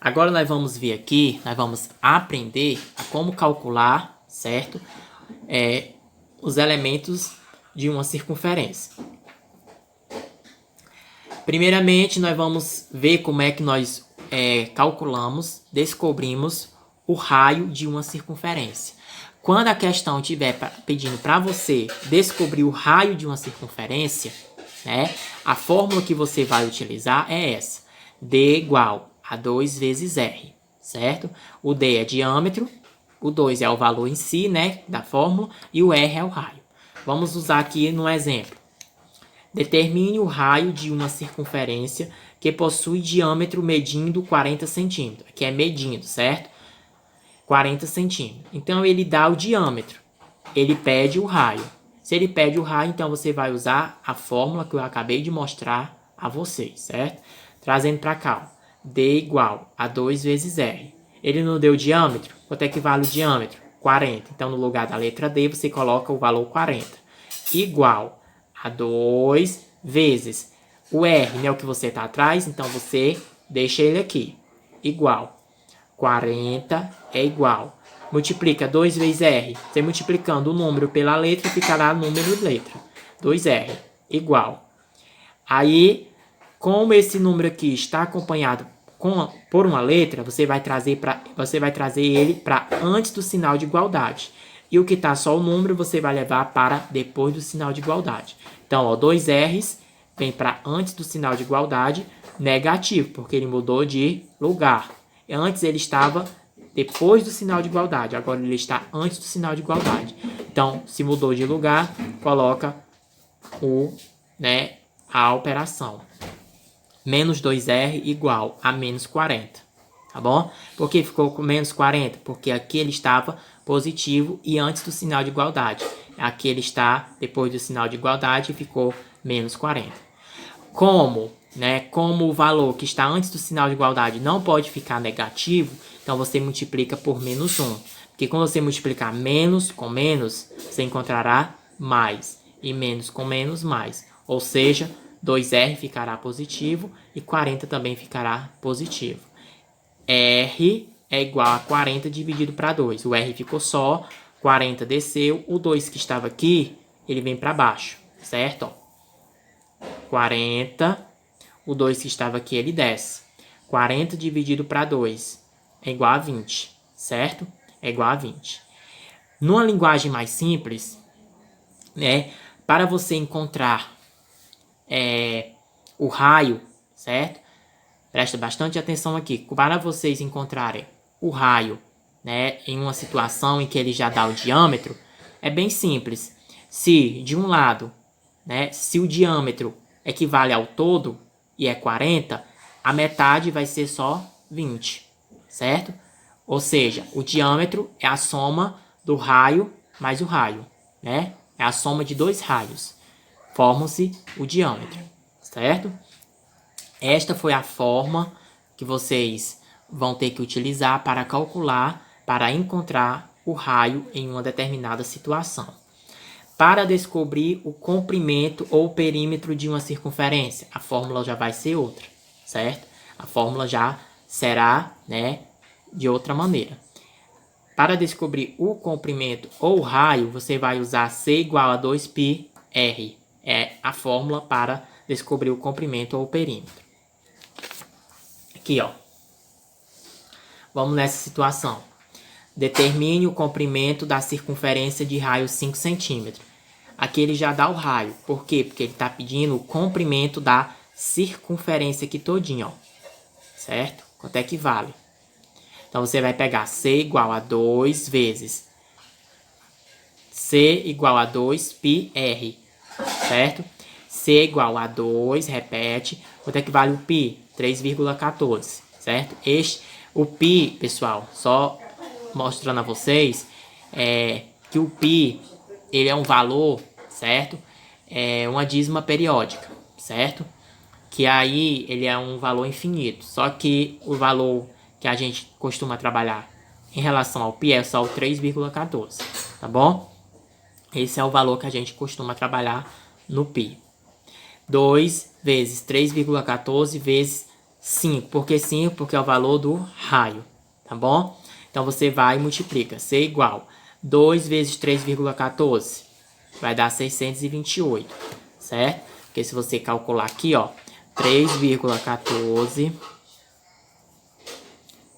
Agora nós vamos ver aqui, nós vamos aprender a como calcular, certo? Os elementos de uma circunferência. Primeiramente, nós vamos ver como é que nós calculamos, descobrimos o raio de uma circunferência. Quando a questão estiver pedindo para você descobrir o raio de uma circunferência, né, a fórmula que você vai utilizar é essa. D igual a 2 vezes R, certo? O D é diâmetro, o 2 é o valor em si, né, da fórmula, e o R é o raio. Vamos usar aqui no exemplo. Determine o raio de uma circunferência que possui diâmetro medindo 40 centímetros. Aqui é medindo, certo? 40 centímetros. Então, ele dá o diâmetro. Ele pede o raio. Se ele pede o raio, então você vai usar a fórmula que eu acabei de mostrar a vocês, certo? Trazendo para cá, ó. D igual a 2 vezes R. Ele não deu diâmetro? Quanto é que vale o diâmetro? 40. Então, no lugar da letra D, você coloca o valor 40. Igual a 2 vezes o R, né, o que você está atrás, então você deixa ele aqui. Igual. 40 é igual. Multiplica 2 vezes R. Você multiplicando o número pela letra, ficará número de letra. 2R igual. Aí, como esse número aqui está acompanhado por uma letra, você vai trazer ele para antes do sinal de igualdade. E o que está só o número, você vai levar para depois do sinal de igualdade. Então, ó, 2R's vem para antes do sinal de igualdade, negativo, porque ele mudou de lugar. Antes ele estava depois do sinal de igualdade, agora ele está antes do sinal de igualdade. Então, se mudou de lugar, coloca a operação. Menos 2R igual a menos 40. Tá bom? Por que ficou com menos 40? Porque aqui ele estava positivo e antes do sinal de igualdade. Aqui ele está depois do sinal de igualdade e ficou menos 40. Como o valor que está antes do sinal de igualdade não pode ficar negativo, então você multiplica por menos 1. Porque quando você multiplicar menos com menos, você encontrará mais. E menos com menos, mais. Ou seja, 2R ficará positivo e 40 também ficará positivo. R é igual a 40 dividido para 2. O R ficou só, 40 desceu, o 2 que estava aqui, ele vem para baixo, certo? 40, o 2 que estava aqui, ele desce. 40 dividido para 2 é igual a 20, certo? É igual a 20. Numa linguagem mais simples, né, para você encontrar o raio, certo? Presta bastante atenção aqui. Para vocês encontrarem o raio, né, em uma situação em que ele já dá o diâmetro, é bem simples. Se de um lado, né, se o diâmetro equivale ao todo e é 40, a metade vai ser só 20, certo? Ou seja, o diâmetro é a soma do raio mais o raio, né? É a soma de dois raios. Formam-se o diâmetro, certo? Esta foi a forma que vocês vão ter que utilizar para calcular, para encontrar o raio em uma determinada situação. Para descobrir o comprimento ou o perímetro de uma circunferência, a fórmula já vai ser outra, certo? A fórmula já será, né, de outra maneira. Para descobrir o comprimento ou o raio, você vai usar C igual a 2πr. É a fórmula para descobrir o comprimento ou o perímetro. Aqui, ó. Vamos nessa situação. Determine o comprimento da circunferência de raio 5 centímetros. Aqui ele já dá o raio. Por quê? Porque ele está pedindo o comprimento da circunferência aqui todinha, ó. Certo? Quanto é que vale? Então, você vai pegar C igual a 2 vezes C igual a 2πr, certo? C igual a 2, repete. Quanto é que vale o π? 3,14, certo? O π, pessoal, só mostrando a vocês, que o π, ele é um valor, certo? É uma dízima periódica, certo? Que aí ele é um valor infinito. Só que o valor que a gente costuma trabalhar em relação ao π é só o 3,14, tá bom? Esse é o valor que a gente costuma trabalhar no π. 2 vezes 3,14 vezes 5. Por que 5? Porque é o valor do raio, tá bom? Então, você vai e multiplica. C igual 2 vezes 3,14. Vai dar 628, certo? Porque se você calcular aqui, ó, 3,14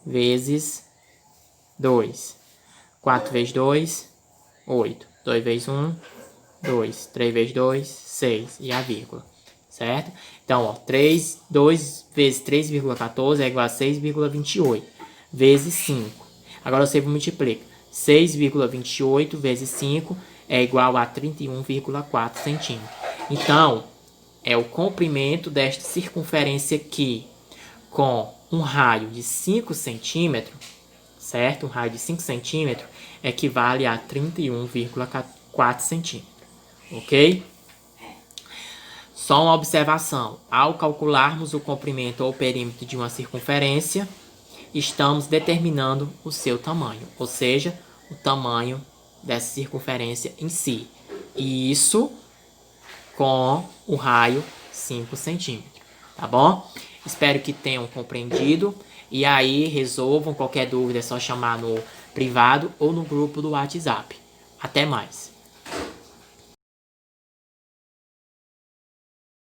vezes 2. 4 vezes 2, 8. 2 vezes 1, 2. 3 vezes 2, 6. E a vírgula, certo? Então, ó, 2 vezes 3,14 é igual a 6,28 vezes 5. Agora você multiplica. 6,28 vezes 5 é igual a 31,4 centímetros. Então, é o comprimento desta circunferência aqui com um raio de 5 centímetros, certo? Um raio de 5 centímetros equivale a 31,4 centímetros, ok? Só uma observação. Ao calcularmos o comprimento ou perímetro de uma circunferência, estamos determinando o seu tamanho, ou seja, o tamanho dessa circunferência em si. E isso com o raio 5 centímetros, tá bom? Espero que tenham compreendido. E aí, resolvam qualquer dúvida, é só chamar no privado ou no grupo do WhatsApp. Até mais!